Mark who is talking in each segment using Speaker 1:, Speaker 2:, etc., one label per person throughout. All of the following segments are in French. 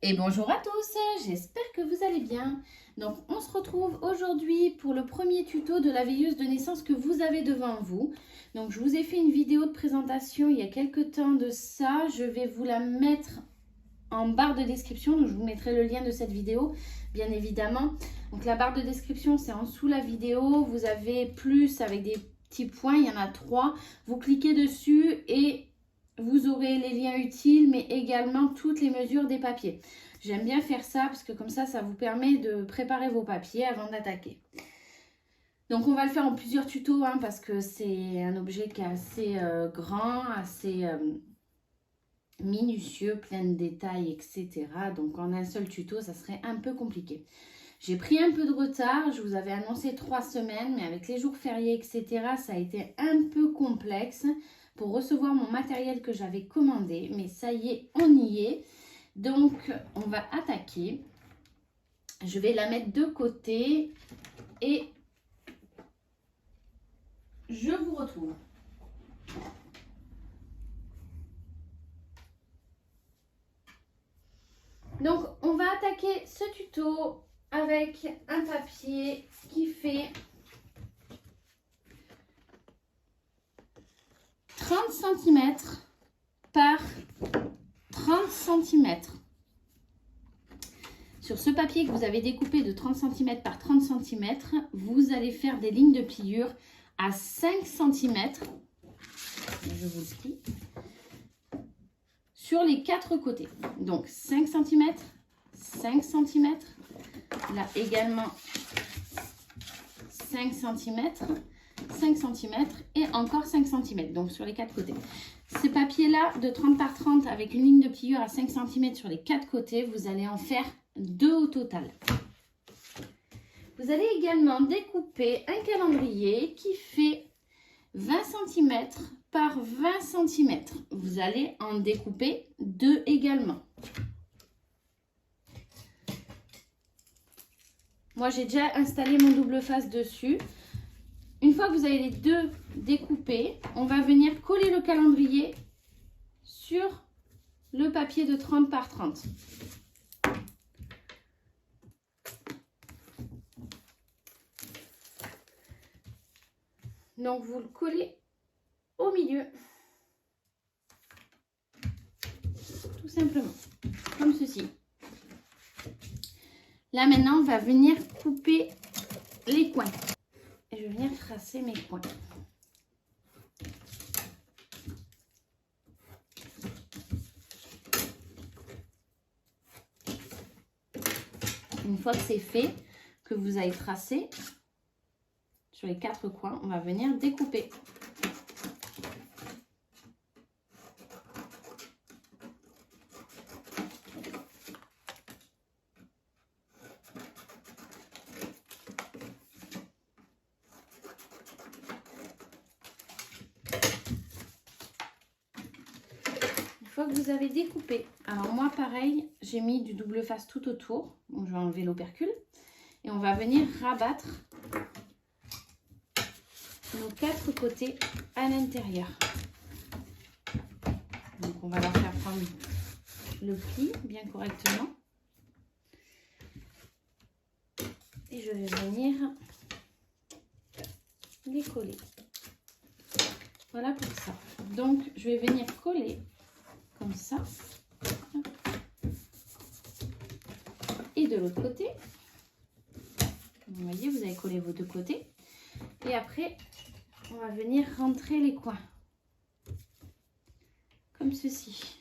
Speaker 1: Et bonjour à tous, j'espère que vous allez bien. Donc on se retrouve aujourd'hui pour le premier tuto de la veilleuse de naissance que vous avez devant vous. Donc je vous ai fait une vidéo de présentation il y a quelques temps de ça. Je vais vous la mettre en barre de description, donc je vous mettrai le lien de cette vidéo bien évidemment. Donc la barre de description c'est en dessous la vidéo, vous avez plus avec des petits points, il y en a 3. Vous cliquez dessus et vous aurez les liens utiles, mais également toutes les mesures des papiers. J'aime bien faire ça parce que comme ça vous permet de préparer vos papiers avant d'attaquer. Donc on va le faire en plusieurs tutos parce que c'est un objet qui est assez grand, assez minutieux, plein de détails, etc. Donc en un seul tuto, ça serait un peu compliqué. J'ai pris un peu de retard, je vous avais annoncé 3 semaines, mais avec les jours fériés, etc., ça a été un peu complexe pour recevoir mon matériel que j'avais commandé. Mais ça y est, on y est. Donc, on va attaquer. Je vais la mettre de côté et je vous retrouve. Donc, on va attaquer ce tuto avec un papier qui fait 30 cm par 30 cm. Sur ce papier que vous avez découpé de 30 cm par 30 cm, vous allez faire des lignes de pliure à 5 cm. Je vous le plie. Sur les 4 côtés. Donc 5 cm, 5 cm, là également 5 cm, 5 cm et encore 5 cm, donc sur les 4 côtés. Ces papiers-là de 30 par 30 avec une ligne de pliure à 5 cm sur les 4 côtés, vous allez en faire 2 au total. Vous allez également découper un calendrier qui fait 20 cm par 20 cm. Vous allez en découper 2 également. Moi, j'ai déjà installé mon double face dessus. Une fois que vous avez les 2 découpés, on va venir coller le calendrier sur le papier de 30 par 30. Donc, vous le collez au milieu. Tout simplement, comme ceci. Là, maintenant, on va venir couper les coins. Et je vais venir tracer mes coins. Une fois que c'est fait, que vous avez tracé sur les 4 coins, on va venir découper. Une fois que vous avez découpé, alors moi pareil, j'ai mis du double face tout autour. Donc je vais enlever l'opercule et on va venir rabattre nos 4 côtés à l'intérieur. Donc on va leur faire prendre le pli bien correctement. Et je vais venir les coller. Voilà pour ça. Donc je vais venir coller comme ça. Et de l'autre côté. Vous voyez, vous avez collé vos 2 côtés. Et après, on va venir rentrer les coins. Comme ceci.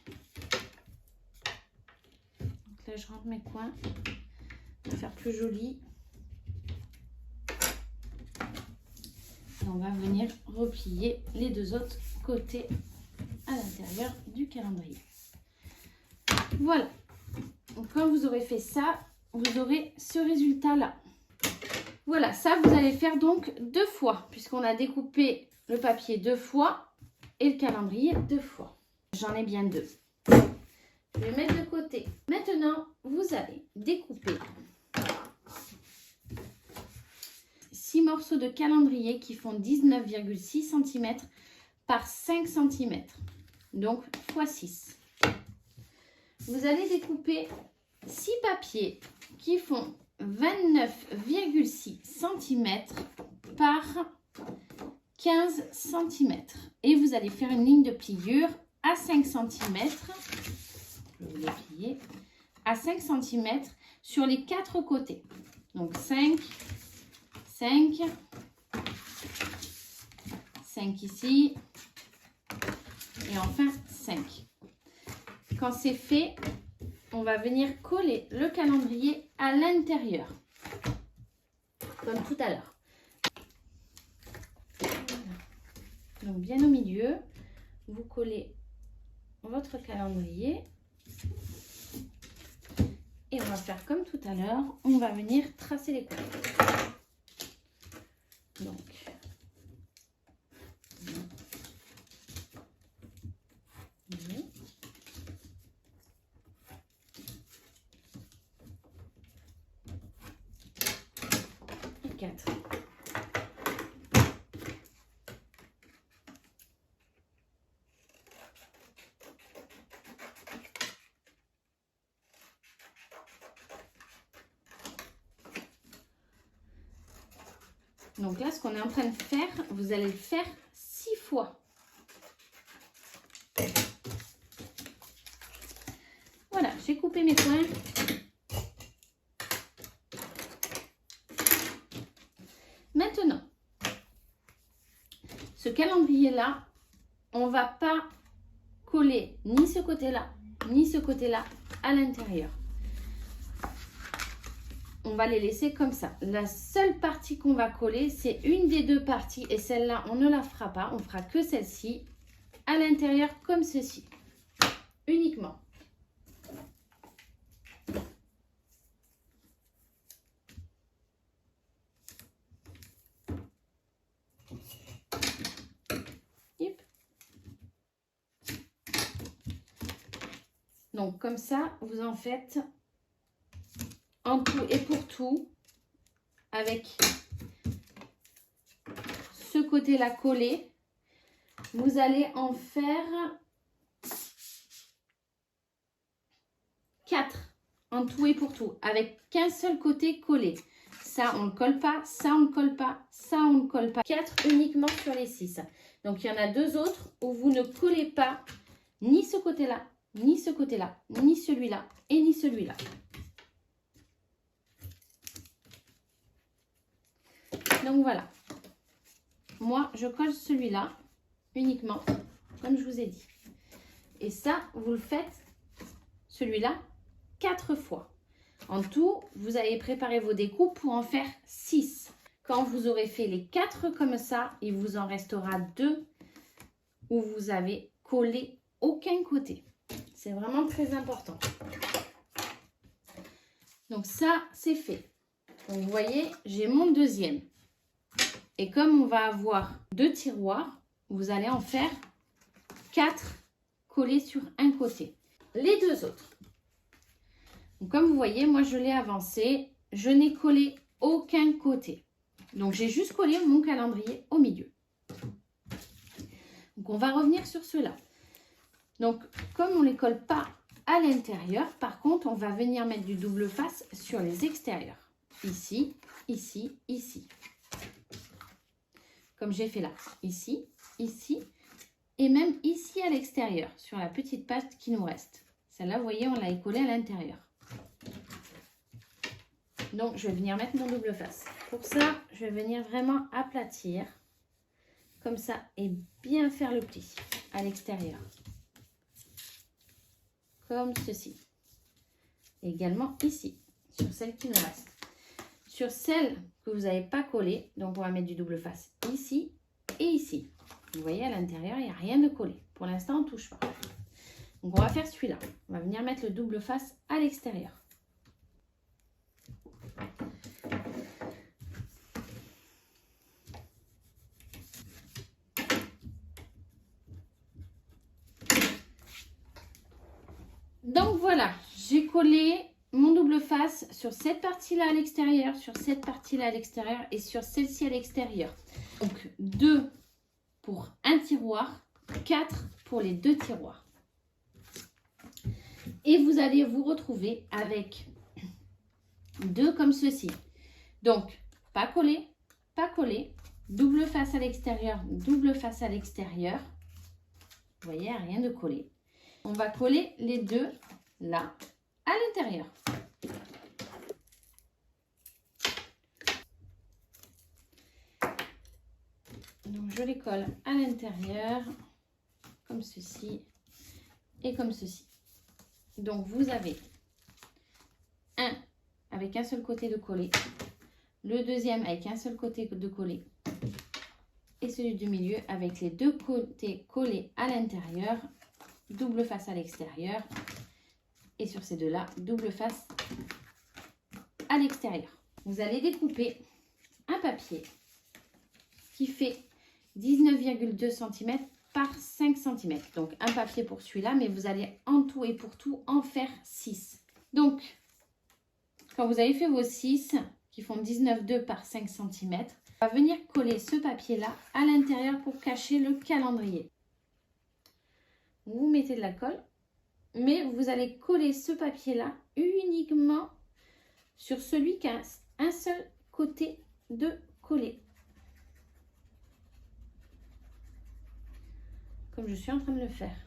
Speaker 1: Donc là, je rentre mes coins. On va faire plus joli. Et on va venir replier les 2 autres côtés à l'intérieur du calendrier. Voilà. Donc quand vous aurez fait ça, vous aurez ce résultat-là. Voilà, ça vous allez faire donc 2 fois, puisqu'on a découpé le papier 2 fois et le calendrier 2 fois. J'en ai bien 2. Je vais mettre de côté. Maintenant, vous allez découper 6 morceaux de calendrier qui font 19,6 cm par 5 cm. Donc, x 6. Vous allez découper 6 papiers qui font 29,6 cm par 15 cm. Et vous allez faire une ligne de pliure à 5 cm. Je vais vous les plier. À 5 cm sur les 4 côtés. Donc 5, 5, 5 ici. Et enfin 5. Quand c'est fait, on va venir coller le calendrier à l'intérieur. Comme tout à l'heure. Donc bien au milieu, vous collez votre calendrier. Et on va faire comme tout à l'heure, on va venir tracer les côtés. Donc, et 4. Donc là, ce qu'on est en train de faire, vous allez le faire 6 fois. Voilà, j'ai coupé mes points. Maintenant, ce calendrier-là, on ne va pas coller ni ce côté-là, ni ce côté-là à l'intérieur. On va les laisser comme ça. La seule partie qu'on va coller, c'est une des deux parties. Et celle-là, on ne la fera pas. On fera que celle-ci à l'intérieur comme ceci. Uniquement. Yep. Donc comme ça, vous en faites en tout et pour tout, avec ce côté-là collé, vous allez en faire 4 en tout et pour tout, avec qu'un seul côté collé. Ça, on ne colle pas, ça, on ne colle pas, ça, on ne colle pas. 4 uniquement sur les 6. Donc, il y en a 2 autres où vous ne collez pas ni ce côté-là, ni ce côté-là, ni celui-là et ni celui-là. Donc voilà, moi je colle celui-là uniquement, comme je vous ai dit. Et ça, vous le faites, celui-là, 4 fois. En tout, vous allez préparer vos découpes pour en faire 6. Quand vous aurez fait les 4 comme ça, il vous en restera 2 où vous avez collé aucun côté. C'est vraiment très important. Donc ça, c'est fait. Donc vous voyez, j'ai mon deuxième. Et comme on va avoir 2 tiroirs, vous allez en faire 4 collés sur un côté. Les 2 autres. Donc, comme vous voyez, moi je l'ai avancé. Je n'ai collé aucun côté. Donc j'ai juste collé mon calendrier au milieu. Donc on va revenir sur cela. Donc comme on ne les colle pas à l'intérieur, par contre on va venir mettre du double face sur les extérieurs. Ici, ici, ici. Comme j'ai fait là, ici, ici, et même ici à l'extérieur, sur la petite patte qui nous reste. Celle-là, vous voyez, on l'a écoulée à l'intérieur. Donc, je vais venir mettre mon double face. Pour ça, je vais venir vraiment aplatir, comme ça, et bien faire le pli à l'extérieur. Comme ceci. Et également ici, sur celle qui nous reste. Sur celle que vous n'avez pas collée, donc on va mettre du double face ici et ici. Vous voyez, à l'intérieur, il n'y a rien de collé. Pour l'instant, on ne touche pas. Donc, on va faire celui-là. On va venir mettre le double face à l'extérieur. Donc, voilà. J'ai collé mon double face sur cette partie-là à l'extérieur, sur cette partie-là à l'extérieur et sur celle-ci à l'extérieur. Donc, 2 pour un tiroir, 4 pour les 2 tiroirs. Et vous allez vous retrouver avec deux comme ceci. Donc, pas collé, double face à l'extérieur, double face à l'extérieur. Vous voyez, rien de collé. On va coller les deux là, à l'intérieur. Donc, je les colle à l'intérieur, comme ceci et comme ceci. Donc, vous avez un avec un seul côté de collé, le deuxième avec un seul côté de collé et celui du milieu avec les deux côtés collés à l'intérieur, double face à l'extérieur et sur ces deux-là, double face à l'extérieur. Vous allez découper un papier qui fait 19,2 cm par 5 cm. Donc, un papier pour celui-là, mais vous allez en tout et pour tout en faire 6. Donc, quand vous avez fait vos 6 qui font 19,2 par 5 cm, on va venir coller ce papier-là à l'intérieur pour cacher le calendrier. Vous mettez de la colle, mais vous allez coller ce papier-là uniquement sur celui qui a un seul côté de collé. Comme je suis en train de le faire.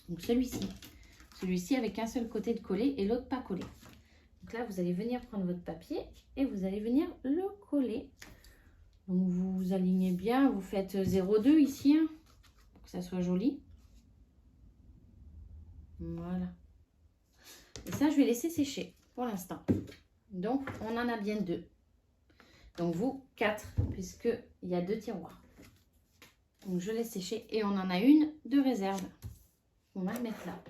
Speaker 1: Donc celui-ci avec un seul côté de collé et l'autre pas collé. Donc là, vous allez venir prendre votre papier et vous allez venir le coller. Donc vous alignez bien, vous faites 0,2 ici, hein, pour que ça soit joli. Voilà. Et ça, je vais laisser sécher pour l'instant. Donc, on en a bien 2. Donc vous, 4, puisqu'il y a 2 tiroirs. Donc, je laisse sécher et on en a une de réserve. On va le mettre là.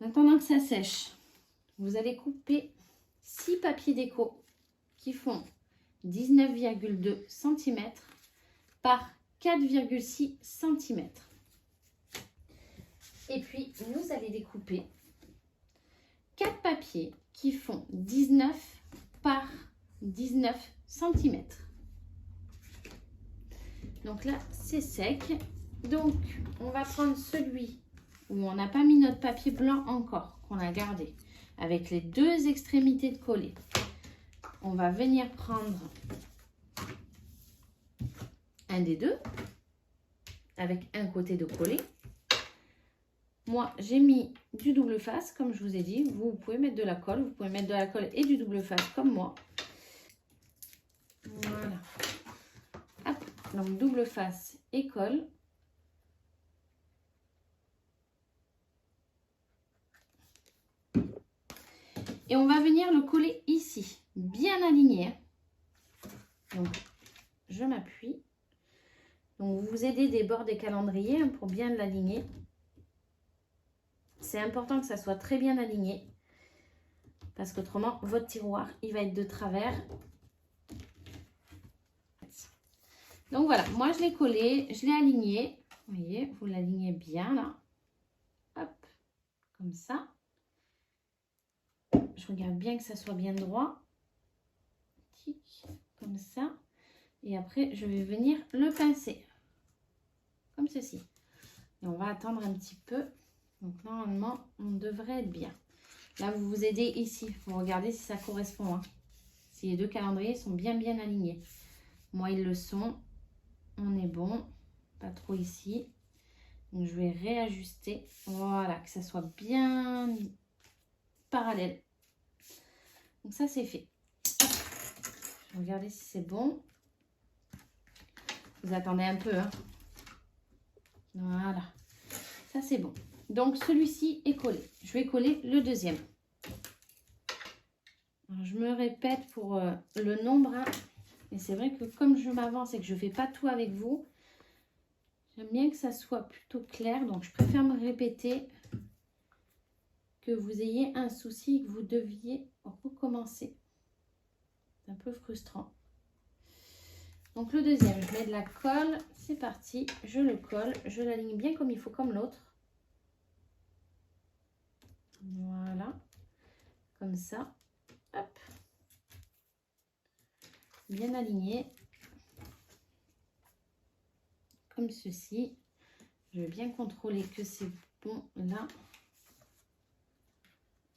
Speaker 1: En attendant que ça sèche, vous allez couper 6 papiers déco qui font 19,2 cm par 4,6 cm. Et puis, vous allez découper 4 papiers qui font 19 par 19 cm. Donc là, c'est sec. Donc, on va prendre celui où on n'a pas mis notre papier blanc encore, qu'on a gardé, avec les deux extrémités de collé. On va venir prendre un des deux, avec un côté de collé. Moi, j'ai mis du double face, comme je vous ai dit. Vous pouvez mettre de la colle. Vous pouvez mettre de la colle et du double face, comme moi. Voilà. Hop. Donc, double face et colle. Et on va venir le coller ici, bien aligné. Donc, je m'appuie. Donc, vous vous aidez des bords des calendriers hein, pour bien l'aligner. C'est important que ça soit très bien aligné. Parce qu'autrement, votre tiroir, il va être de travers. Donc voilà, moi je l'ai collé, je l'ai aligné. Vous voyez, vous l'alignez bien là. Hop, comme ça. Je regarde bien que ça soit bien droit. Tic, comme ça. Et après, je vais venir le pincer. Comme ceci. Et on va attendre un petit peu. Donc normalement, on devrait être bien. Là, vous vous aidez ici. Vous regardez si ça correspond. Hein. Si les deux calendriers sont bien alignés. Moi, ils le sont. On est bon. Pas trop ici. Donc, je vais réajuster. Voilà, que ça soit bien parallèle. Donc, ça, c'est fait. Je vais regarder si c'est bon. Vous attendez un peu. Hein. Voilà. Ça, c'est bon. Donc, celui-ci est collé. Je vais coller le deuxième. Alors, je me répète pour le nombre. Hein. Et c'est vrai que comme je m'avance et que je ne fais pas tout avec vous, j'aime bien que ça soit plutôt clair. Donc, je préfère me répéter que vous ayez un souci, que vous deviez recommencer. C'est un peu frustrant. Donc, le deuxième, je mets de la colle. C'est parti. Je le colle. Je l'aligne bien comme il faut, comme l'autre. Voilà. Comme ça. Hop. Bien aligné. Comme ceci. Je vais bien contrôler que c'est bon là.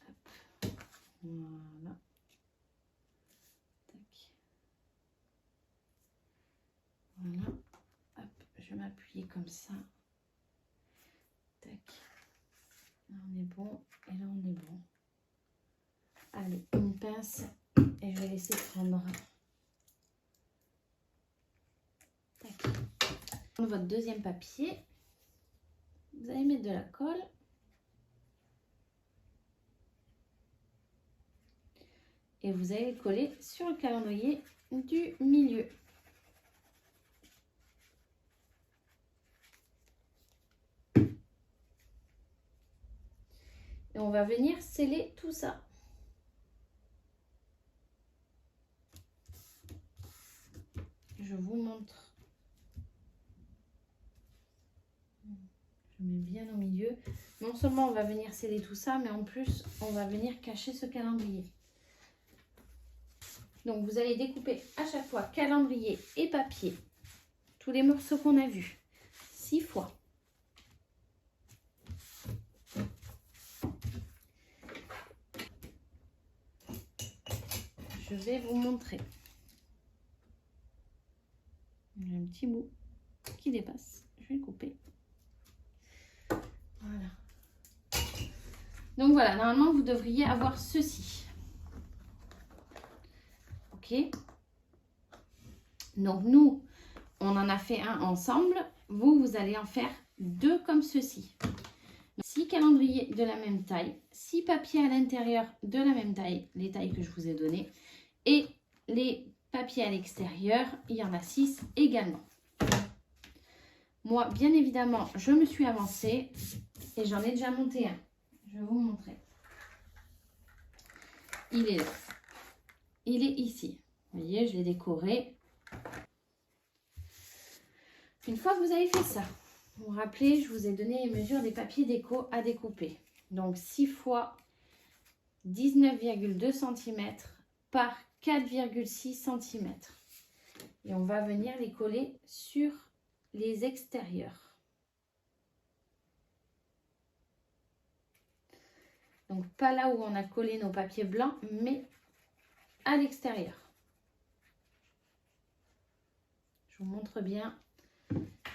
Speaker 1: Hop. Voilà. Tac. Voilà. Hop, je vais m'appuyer comme ça. Tac. Là on est bon et là on est bon. Allez, une pince et je vais laisser prendre. Tac. Votre deuxième papier, vous allez mettre de la colle. Et vous allez le coller sur le calendrier du milieu. Et on va venir sceller tout ça. Je vous montre. Je mets bien au milieu. Non seulement on va venir sceller tout ça, mais en plus on va venir cacher ce calendrier. Donc vous allez découper à chaque fois calendrier et papier, tous les morceaux qu'on a vus, 6 fois. Je vais vous montrer. J'ai un petit bout qui dépasse. Je vais le couper. Voilà. Donc voilà, normalement vous devriez avoir ceci. Ok. Donc nous, on en a fait un ensemble. Vous allez en faire 2 comme ceci. 6 calendriers de la même taille, 6 papiers à l'intérieur de la même taille, les tailles que je vous ai données. Et les papiers à l'extérieur, il y en a 6 également. Moi, bien évidemment, je me suis avancée et j'en ai déjà monté un. Je vais vous montrer. Il est là. Il est ici. Vous voyez, je l'ai décoré. Une fois que vous avez fait ça, vous vous rappelez, je vous ai donné les mesures des papiers déco à découper. Donc 6 fois 19,2 cm par 4,6 cm. Et on va venir les coller sur les extérieurs. Donc pas là où on a collé nos papiers blancs, mais à l'extérieur. Je vous montre bien.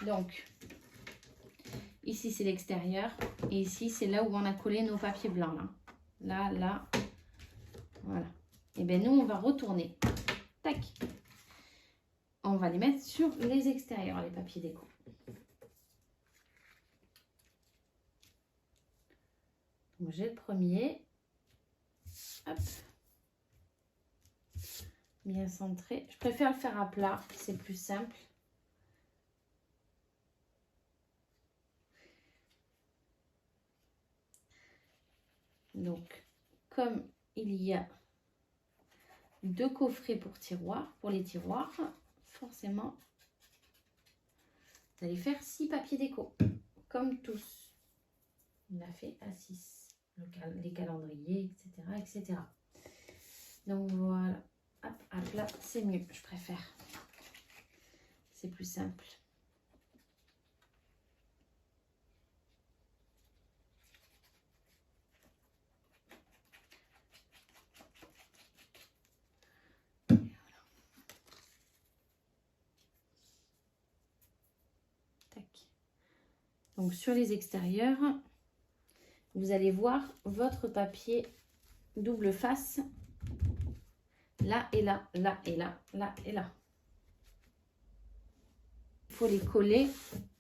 Speaker 1: Donc, ici c'est l'extérieur et ici c'est là où on a collé nos papiers blancs. Là, là, voilà. Et bien nous on va retourner. Tac. On va les mettre sur les extérieurs, les papiers déco. Donc j'ai le premier. Hop. Bien centré. Je préfère le faire à plat, c'est plus simple. Donc, comme il y a 2 coffrets pour tiroirs, pour les tiroirs, forcément, vous allez faire 6 papiers déco, comme tous. On a fait à 6, les calendriers, etc., etc. Donc voilà, hop, à plat, c'est mieux, je préfère. C'est plus simple. Donc sur les extérieurs, vous allez voir votre papier double face, là et là, là et là, là et là. Il faut les coller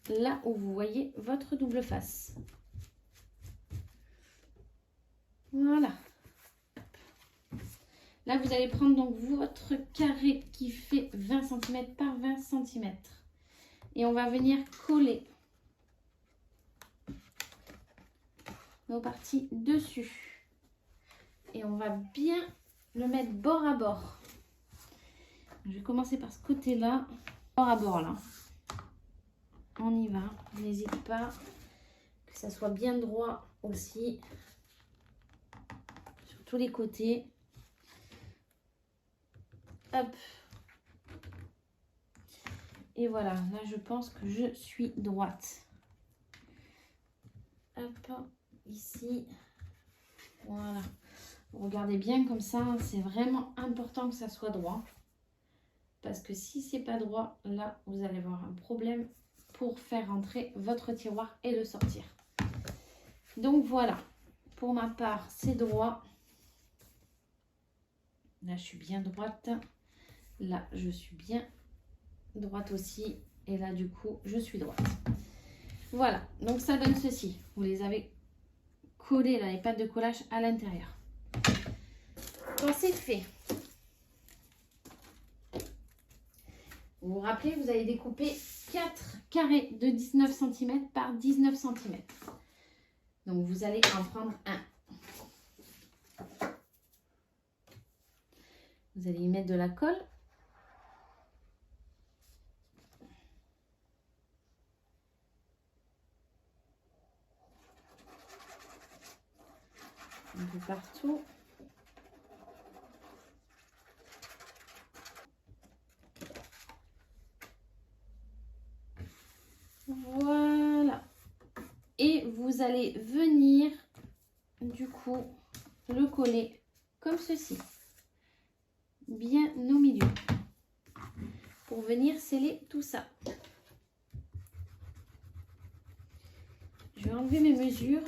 Speaker 1: là où vous voyez votre double face. Voilà. Là, vous allez prendre donc votre carré qui fait 20 cm par 20 cm. Et on va venir coller nos parties dessus. Et on va bien le mettre bord à bord. Je vais commencer par ce côté-là. Bord à bord, là. On y va. N'hésite pas que ça soit bien droit aussi. Sur tous les côtés. Hop. Et voilà, là je pense que je suis droite. Hop. hop, ici. Voilà. Regardez bien comme ça, c'est vraiment important que ça soit droit. Parce que si c'est pas droit, là, vous allez avoir un problème pour faire rentrer votre tiroir et le sortir. Donc voilà, pour ma part, c'est droit. Là, je suis bien droite. Là, je suis bien droite aussi. Et là, du coup, je suis droite. Voilà, donc ça donne ceci. Vous les avez collés, là, les pattes de collage à l'intérieur. Quand c'est fait, vous vous rappelez, vous allez découper 4 carrés de 19 cm par 19 cm. Donc, vous allez en prendre un. Vous allez y mettre de la colle. Un peu partout. Voilà. Et vous allez venir, du coup, le coller comme ceci. Bien au milieu. Pour venir sceller tout ça. Je vais enlever mes mesures.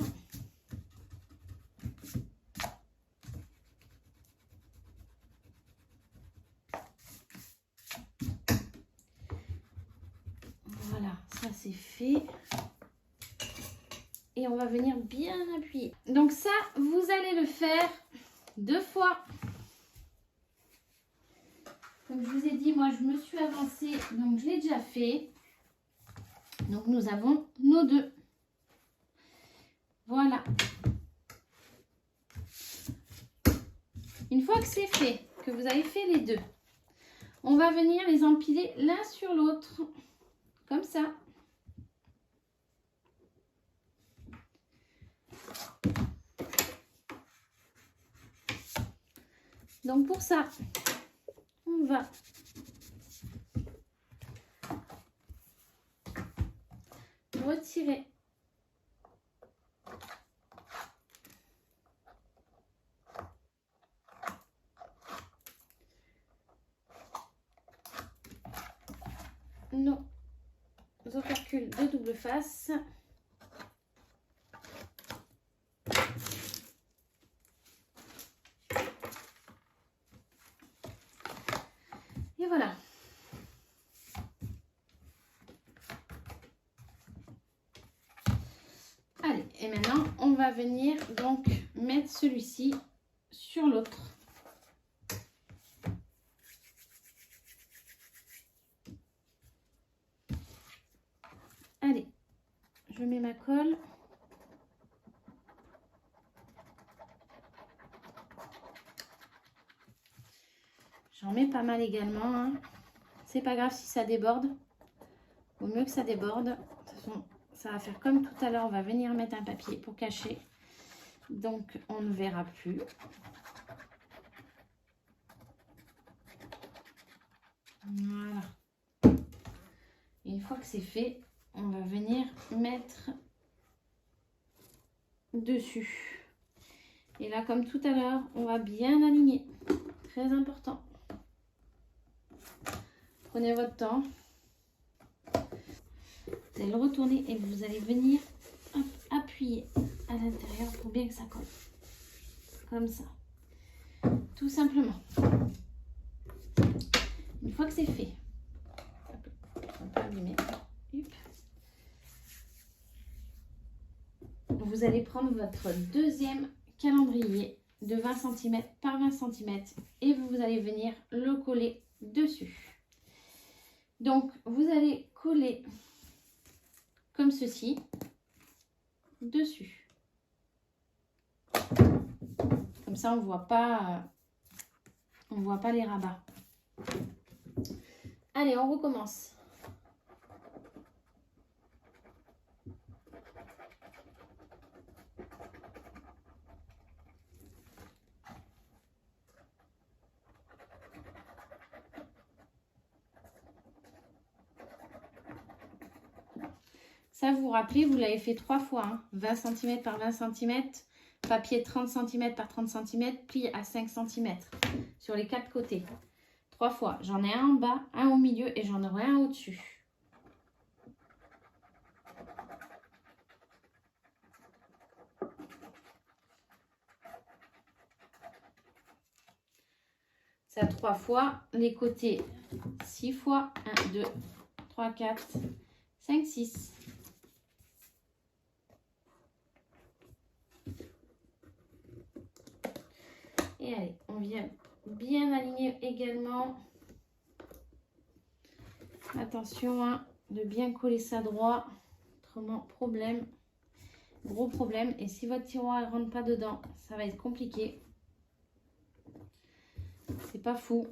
Speaker 1: Voilà, ça c'est fait. Et on va venir bien appuyer. Donc ça, vous allez le faire 2 fois. Comme je vous ai dit, moi je me suis avancée, donc je l'ai déjà fait. Donc nous avons nos 2. Voilà. Une fois que c'est fait, que vous avez fait les 2, on va venir les empiler l'un sur l'autre. Comme ça. Donc pour ça, on va retirer nos opercules de double face. Et voilà. Allez, et maintenant, on va venir donc mettre celui-ci sur l'autre. Allez, je mets ma colle. J'en mets pas mal également, hein. C'est pas grave si ça déborde. Vaut mieux que ça déborde. De toute façon, ça va faire comme tout à l'heure. On va venir mettre un papier pour cacher. Donc, on ne verra plus. Voilà. Une fois que c'est fait, on va venir mettre dessus. Et là, comme tout à l'heure, on va bien aligner. Très important. Prenez votre temps. Vous allez le retourner et vous allez venir appuyer à l'intérieur pour bien que ça colle. Comme ça. Tout simplement. Une fois que c'est fait, on peut abîmer. Vous allez prendre votre deuxième calendrier de 20 cm par 20 cm et vous allez venir le coller dessus. Donc, vous allez coller comme ceci dessus. Comme ça, on voit pas les rabats. Allez, on recommence. Ça, vous vous rappelez, vous l'avez fait 3 fois. Hein. 20 cm par 20 cm, papier 30 cm par 30 cm, pli à 5 cm sur les 4 côtés. 3 fois. J'en ai un en bas, un au milieu et j'en aurai un au-dessus. Ça 3 fois. Les côtés 6 fois. 1, 2, 3, 4, 5, 6. Et allez, on vient bien aligner également. Attention hein, de bien coller ça droit. Autrement, problème. Gros problème. Et si votre tiroir ne rentre pas dedans, ça va être compliqué. C'est pas fou.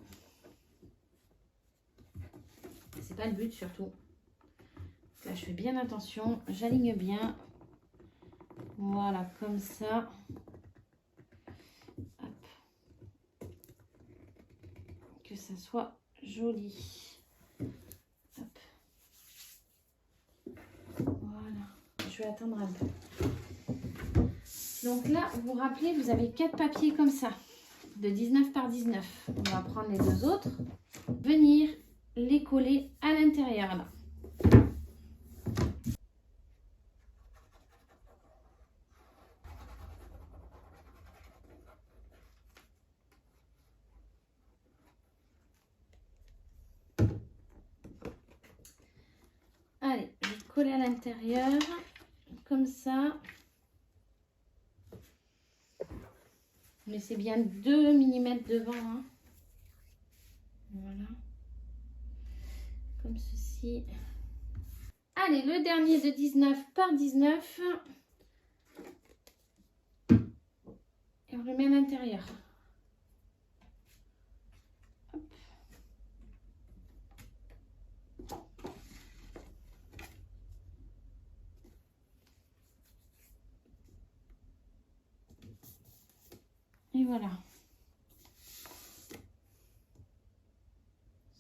Speaker 1: C'est pas le but surtout. Là, je fais bien attention. J'aligne bien. Voilà, comme ça. Hop. Que ça soit joli. Hop. Voilà. Je vais attendre un peu. Donc là, vous vous rappelez, vous avez 4 papiers comme ça. De 19 par 19. On va prendre les 2 autres. Venir les coller à l'intérieur là. Allez, je vais coller à l'intérieur, comme ça. Laissez bien 2 mm devant. Hein. Voilà. Comme ceci. Allez, le dernier de 19 par 19. Et on le met à l'intérieur. Et voilà.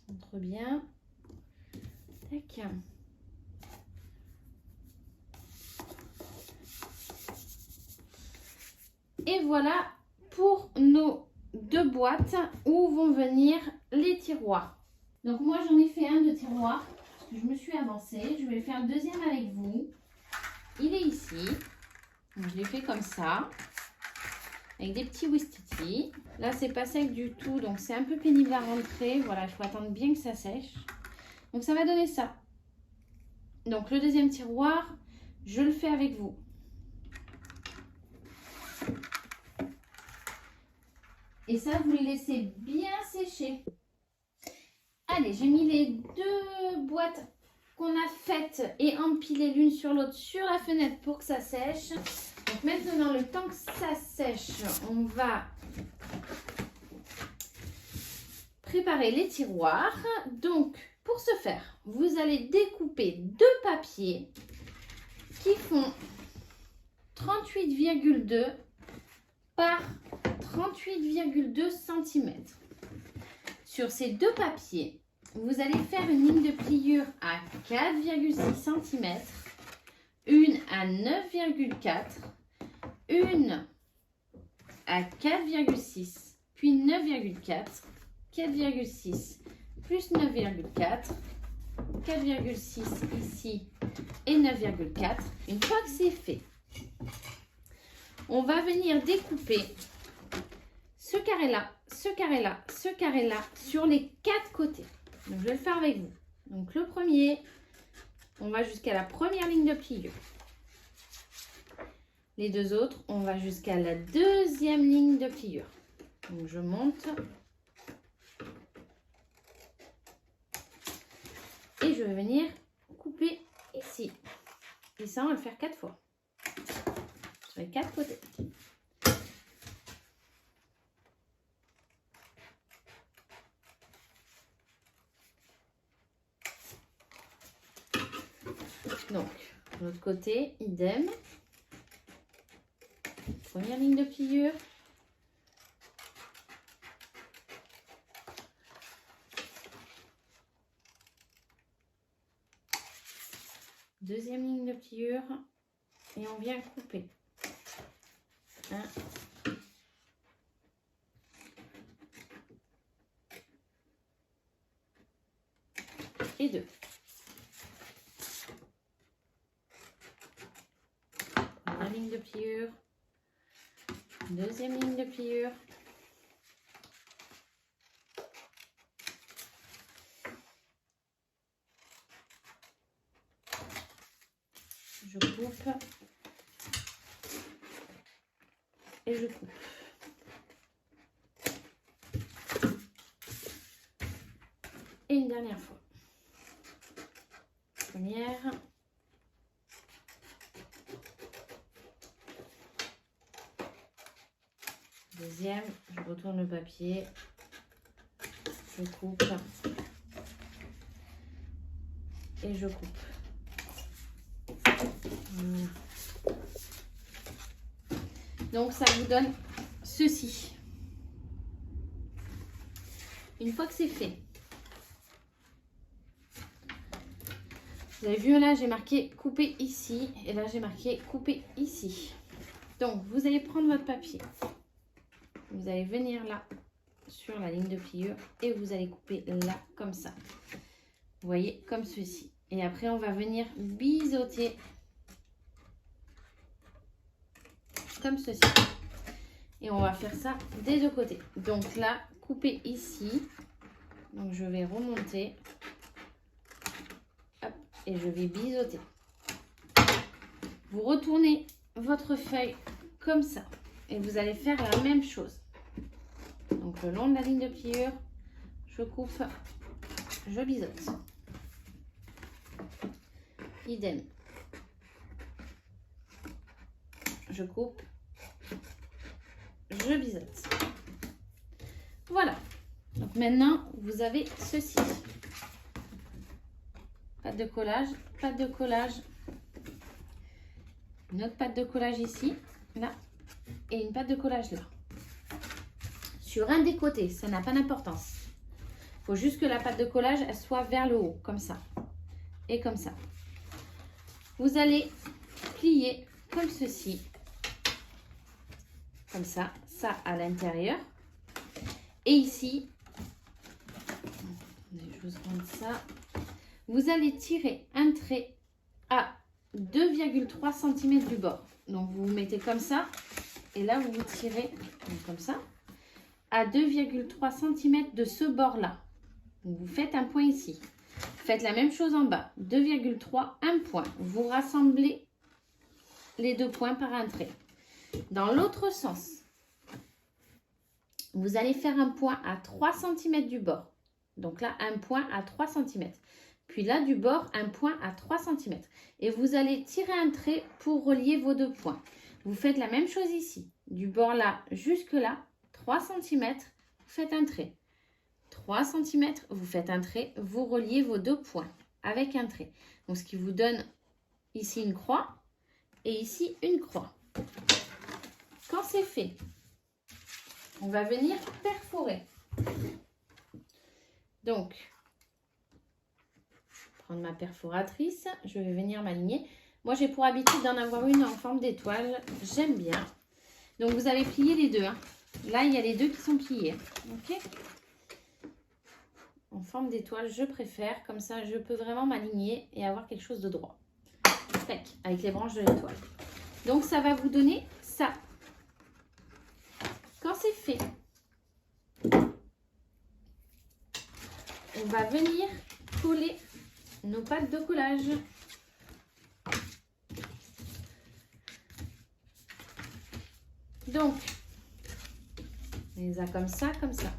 Speaker 1: Centre bien. Tac. Et voilà pour nos 2 boîtes où vont venir les tiroirs. Donc moi j'en ai fait un de tiroir parce que je me suis avancée. Je vais faire le deuxième avec vous. Il est ici. Donc, je l'ai fait comme ça. Avec des petits Wistiti. Là c'est pas sec du tout donc c'est un peu pénible à rentrer. Voilà, il faut attendre bien que ça sèche. Donc ça va donner ça. Donc le deuxième tiroir, je le fais avec vous. Et ça, vous les laissez bien sécher. Allez, j'ai mis les 2 boîtes qu'on a faites et empilées l'une sur l'autre sur la fenêtre pour que ça sèche. Donc maintenant, le temps que ça sèche, on va préparer les tiroirs. Donc, pour ce faire, vous allez découper 2 papiers qui font 38,2 par 38,2 cm. Sur ces 2 papiers, vous allez faire une ligne de pliure à 4,6 cm, une à 9,4, une à 4,6, puis 9,4, 4,6 plus 9,4, 4,6 ici et 9,4. Une fois que c'est fait, on va venir découper ce carré-là, ce carré-là, ce carré-là sur les 4 côtés. Donc, je vais le faire avec vous. Donc, le premier, on va jusqu'à la première ligne de pliure. Les 2 autres, on va jusqu'à la 2e ligne de pliure. Donc, je monte. Et je vais venir couper ici. Et ça, on va le faire 4 fois. Sur les 4 côtés. Donc, de l'autre côté, idem. Première ligne de pliure. Deuxième ligne de pliure. Et on vient couper. 1. Et 2. Première ligne de pliure. Deuxième ligne de pliure. Je coupe. Et je coupe. Et une dernière fois. Première. Deuxième, je retourne le papier. Je coupe. Et je coupe. Voilà. Donc ça vous donne ceci. Une fois que c'est fait, vous avez vu là j'ai marqué couper ici et là j'ai marqué couper ici. Donc vous allez prendre votre papier, vous allez venir là sur la ligne de pliure et vous allez couper là comme ça. Vous voyez, comme ceci. Et après on va venir biseauter comme ceci. Et on va faire ça des deux côtés. Donc là, couper ici. Donc je vais remonter. Hop, et je vais biseauter. Vous retournez votre feuille comme ça. Et vous allez faire la même chose. Donc le long de la ligne de pliure, je coupe, je biseaute. Idem. Je coupe. Je biseaute. Voilà. Donc maintenant, vous avez ceci. Pâte de collage, pâte de collage. Une autre pâte de collage ici, là. Et une pâte de collage là. Sur un des côtés, ça n'a pas d'importance. Il faut juste que la pâte de collage, elle soit vers le haut, comme ça. Et comme ça. Vous allez plier comme ceci. Comme ça, ça à l'intérieur. Et ici, je vous montre ça. Vous allez tirer un trait à 2,3 cm du bord. Donc vous vous mettez comme ça. Et là, vous vous tirez comme ça. À 2,3 cm de ce bord-là. Vous faites un point ici. Faites la même chose en bas. 2,3, un point. Vous rassemblez les deux points par un trait. Dans l'autre sens, vous allez faire un point à 3 cm du bord. Donc là, un point à 3 cm. Puis là, du bord, un point à 3 cm. Et vous allez tirer un trait pour relier vos deux points. Vous faites la même chose ici. Du bord là jusque là, 3 cm, vous faites un trait. 3 cm, vous faites un trait, vous reliez vos deux points avec un trait. Donc, ce qui vous donne ici une croix et ici une croix. Quand c'est fait, on va venir perforer. Donc, je vais prendre ma perforatrice, je vais venir m'aligner. Moi, j'ai pour habitude d'en avoir une en forme d'étoile. J'aime bien. Donc, vous allez plier les deux. Hein. Là, il y a les deux qui sont pliés. OK ? En forme d'étoile, je préfère. Comme ça, je peux vraiment m'aligner et avoir quelque chose de droit. Tac, avec les branches de l'étoile. Donc, ça va vous donner ça. Quand c'est fait, on va venir coller nos pâtes de collage. Donc, on les a comme ça, comme ça.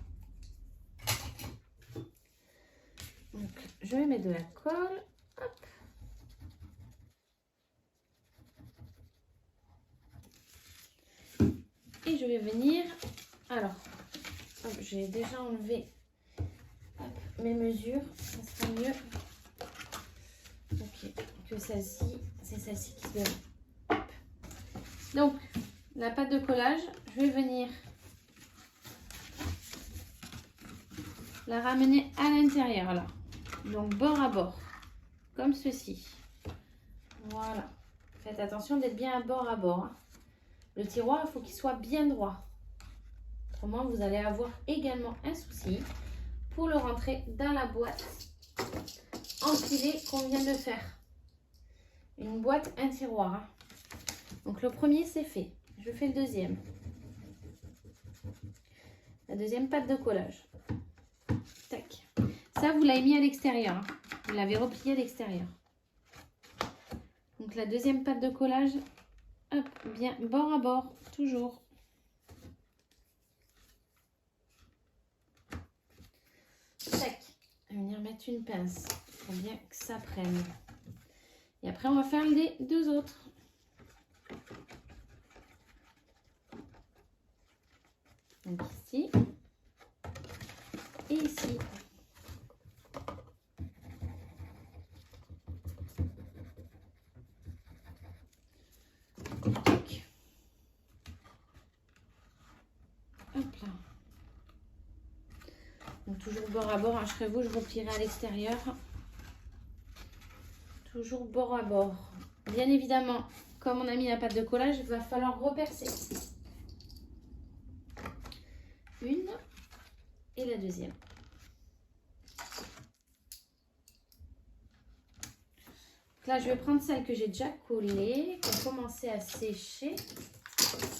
Speaker 1: Donc, je vais mettre de la colle. Hop. Et je vais venir. Alors, j'ai déjà enlevé mes mesures. Ça sera mieux. Ok, que celle-ci. C'est celle-ci qui se donne. Donc, la pâte de collage, je vais venir la ramener à l'intérieur là. Donc, bord à bord. Comme ceci. Voilà. Faites attention d'être bien à bord hein. Le tiroir, il faut qu'il soit bien droit. Autrement, vous allez avoir également un souci pour le rentrer dans la boîte empilée qu'on vient de faire. Une boîte, un tiroir. Hein. Donc le premier, c'est fait. Je fais le deuxième. La deuxième patte de collage. Tac. Ça, vous l'avez mis à l'extérieur. Hein. Vous l'avez replié à l'extérieur. Donc la deuxième patte de collage, hop, bien bord à bord, toujours. Tac. On va venir mettre une pince pour bien que ça prenne. Et après, on va faire les deux autres. Donc ici et ici. Hop là. Donc toujours bord à bord, hein, je serai vous, je replierai à l'extérieur. Toujours bord à bord. Bien évidemment, comme on a mis la pâte de collage, il va falloir repercer. Une et la deuxième. Donc là, je vais prendre celle que j'ai déjà collée, qui a commencé à sécher.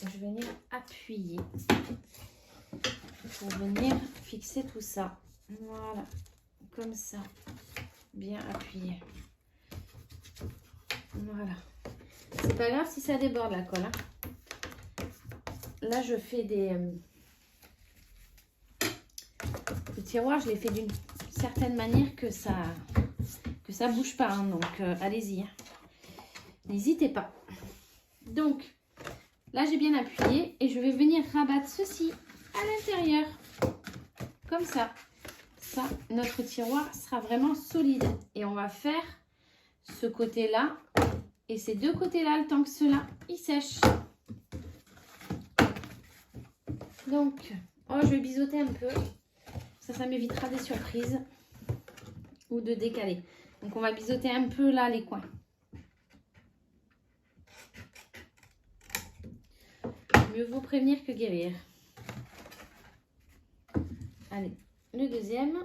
Speaker 1: Je vais venir appuyer pour venir fixer tout ça. Voilà, comme ça, bien appuyé. Voilà. C'est pas grave si ça déborde la colle. Hein. Là, je fais des... Le tiroir, je l'ai fait d'une certaine manière que ça bouge pas. Hein. Donc, allez-y. Hein. N'hésitez pas. Donc, là, j'ai bien appuyé et je vais venir rabattre ceci à l'intérieur. Comme ça. Ça, notre tiroir sera vraiment solide. Et on va faire ce côté-là et ces deux côtés-là, le temps que ceux-là, ils sèchent. Donc, oh, je vais biseauter un peu. Ça m'évitera des surprises ou de décaler. Donc, on va biseauter un peu là les coins. Mieux vaut prévenir que guérir. Allez, le deuxième.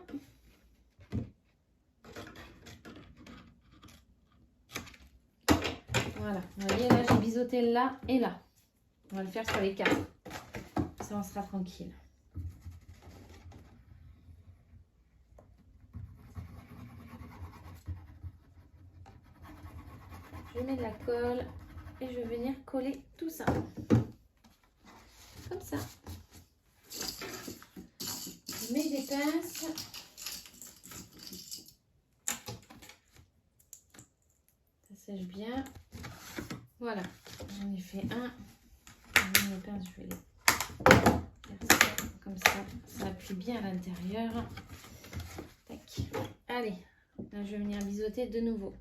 Speaker 1: Voilà, vous voyez là, j'ai biseauté là et là. On va le faire sur les quatre. Ça, on sera tranquille. Je mets de la colle et je vais venir coller tout ça. Comme ça. Je mets des pinces. Ça sèche bien. Voilà, j'en ai fait un. Les pinces, je vais les faire ça, comme ça. Ça appuie bien à l'intérieur. Tac. Allez, là je vais venir biseauter de nouveau.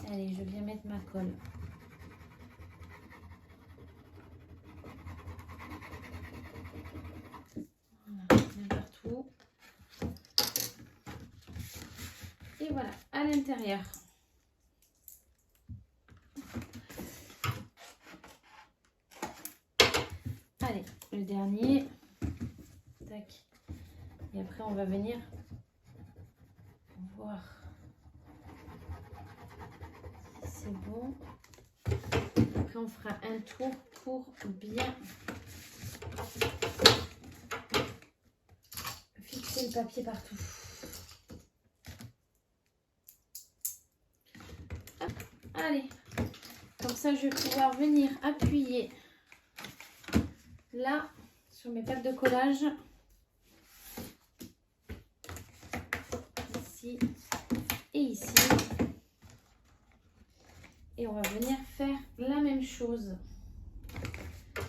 Speaker 1: Allez, je viens mettre ma colle. Voilà, bien partout. Et voilà, à l'intérieur. Allez, le dernier. Tac. Et après, on va venir voir si c'est bon. Après, on fera un tour pour bien fixer le papier partout. Hop, allez, comme ça, je vais pouvoir venir appuyer là sur mes pattes de collage. Ici et ici. Et on va venir faire la même chose.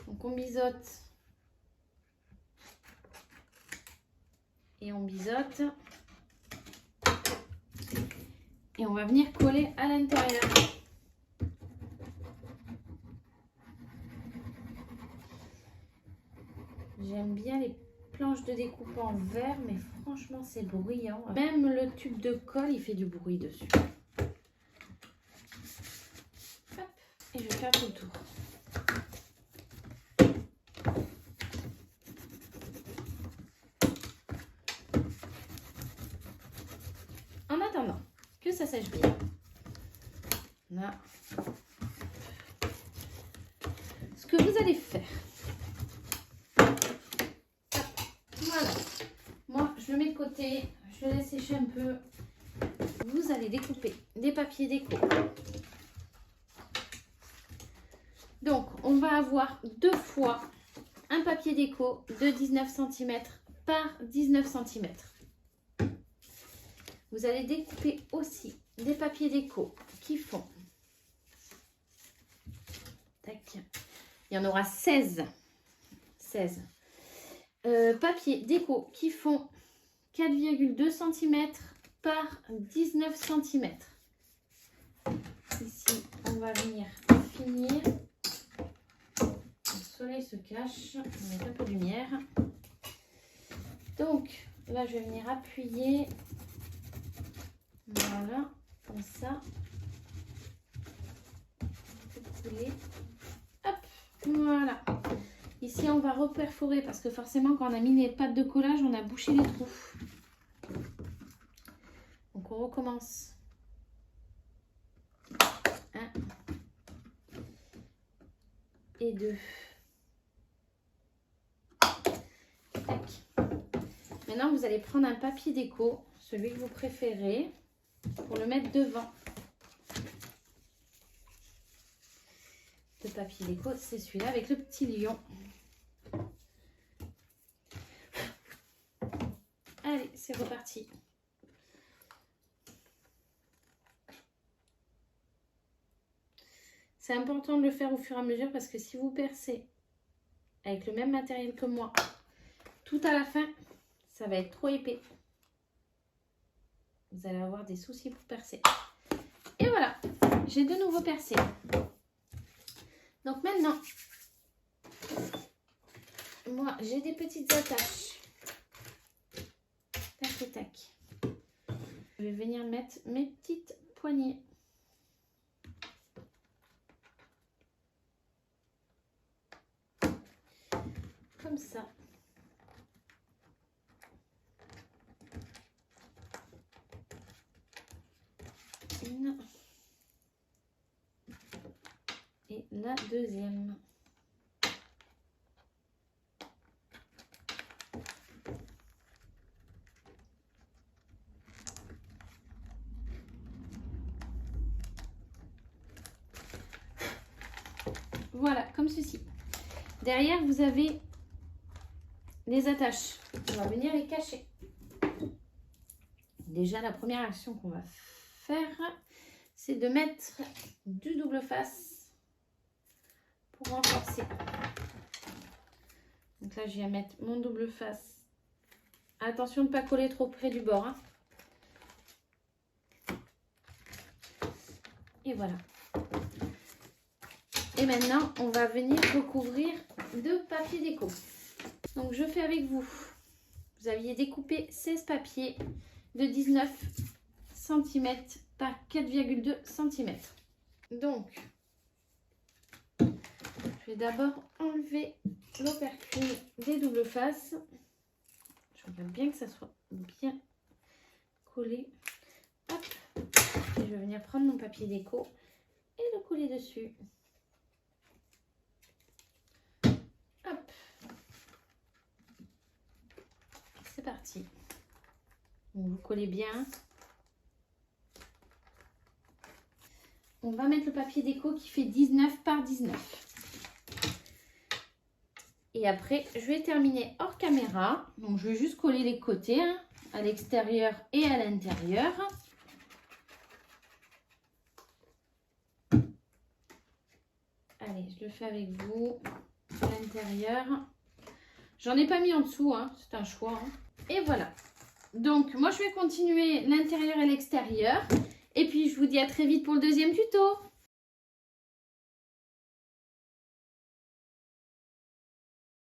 Speaker 1: Donc on biseaute. Et on biseaute. Et on va venir coller à l'intérieur. J'aime bien les de découpe en verre, mais franchement, c'est bruyant. Même le tube de colle, il fait du bruit dessus. Hop, et je vais faire tout le tour. En attendant que ça sèche bien, là, ce que vous allez faire, voilà, moi je le mets de côté, je le laisse sécher un peu. Vous allez découper des papiers déco. Donc on va avoir 2 fois un papier déco de 19 cm par 19 cm. Vous allez découper aussi des papiers déco qui font, tac, il y en aura 16 papiers déco qui font 4,2 cm par 19 cm. Ici, on va venir finir. Le soleil se cache, on va mettre un peu de lumière. Donc là, je vais venir appuyer. Voilà, comme ça. Couler. Hop, voilà. Ici, on va reperforer parce que forcément, quand on a mis les pattes de collage, on a bouché les trous. Donc, on recommence. 1 et 2. Tac. Maintenant, vous allez prendre un papier déco, celui que vous préférez, pour le mettre devant. Le papier déco, c'est celui-là avec le petit lion. Allez, c'est reparti. C'est important de le faire au fur et à mesure parce que si vous percez avec le même matériel que moi, tout à la fin, ça va être trop épais. Vous allez avoir des soucis pour percer. Et voilà, j'ai de nouveau percé. Donc maintenant, moi, j'ai des petites attaches. Tac et tac. Je vais venir mettre mes petites poignées. Comme ça. Une. Et la deuxième. Voilà, comme ceci. Derrière, vous avez les attaches. On va venir les cacher. Déjà, la première action qu'on va faire, c'est de mettre du double face pour renforcer. Donc là, je viens mettre mon double face. Attention de ne pas coller trop près du bord. Hein. Et voilà. Et maintenant, on va venir recouvrir de papier déco. Donc, je fais avec vous. Vous aviez découpé 16 papiers de 19 cm par 4,2 cm. Donc, je vais d'abord enlever l'opercule des doubles faces. Je regarde bien que ça soit bien collé. Hop. Et je vais venir prendre mon papier déco et le coller dessus. Hop. C'est parti. Donc, vous collez bien. On va mettre le papier déco qui fait 19 par 19. Et après, je vais terminer hors caméra. Donc, je vais juste coller les côtés, hein, à l'extérieur et à l'intérieur. Allez, je le fais avec vous. À l'intérieur. J'en ai pas mis en dessous, hein, c'est un choix. Hein. Et voilà. Donc, moi, je vais continuer l'intérieur et l'extérieur. Et puis, je vous dis à très vite pour le deuxième tuto.